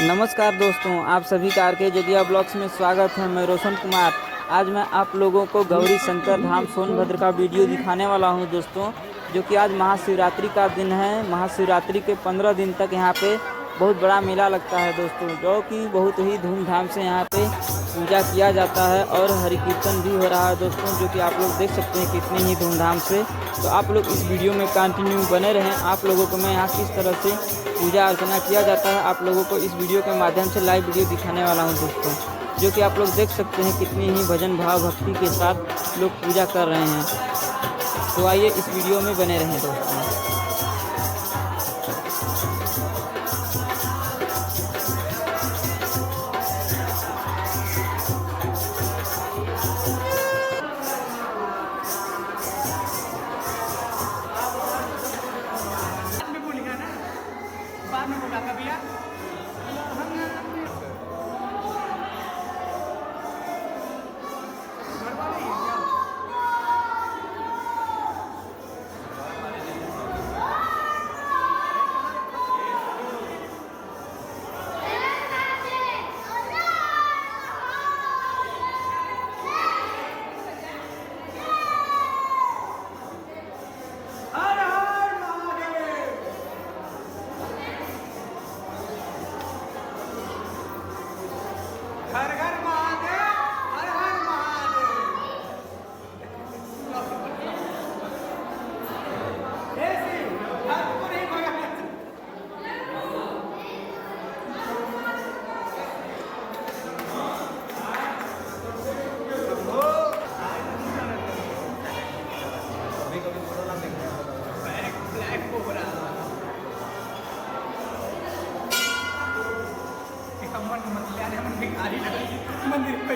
नमस्कार दोस्तों, आप सभी का आर.के. जदिया ब्लॉग्स में स्वागत है। मैं रोशन कुमार। आज मैं आप लोगों को गौरी शंकर धाम सोनभद्र का वीडियो दिखाने वाला हूं दोस्तों, जो कि आज महाशिवरात्रि का दिन है। महाशिवरात्रि के 15 दिन तक यहां पे बहुत बड़ा मेला लगता है दोस्तों, जो कि बहुत ही धूमधाम से यहां पे पूजा किया जाता है और हरि कीर्तन भी हो रहा है दोस्तों, जो कि आप लोग देख सकते हैं कितनी ही धूमधाम से। तो आप लोग इस वीडियो में कंटिन्यू बने रहें। आप लोगों को मैं यहाँ किस तरह से पूजा अर्चना किया जाता है आप लोगों को इस वीडियो के माध्यम से लाइव वीडियो दिखाने वाला हूं दोस्तों, जो कि आप लोग देख सकते हैं कितनी ही भजन भाव भक्ति के साथ लोग पूजा कर रहे हैं। तो आइए इस वीडियो में बने रहें दोस्तों। बाद में बोला कभी यार घर वाले ही हैं क्या? हर हर महादेव। घर घर महादेव, हर हर महादेव। हे शिव, ठाकुर ही भगवान। ब्लैक कोबरा मन भिखारी मंदिर पे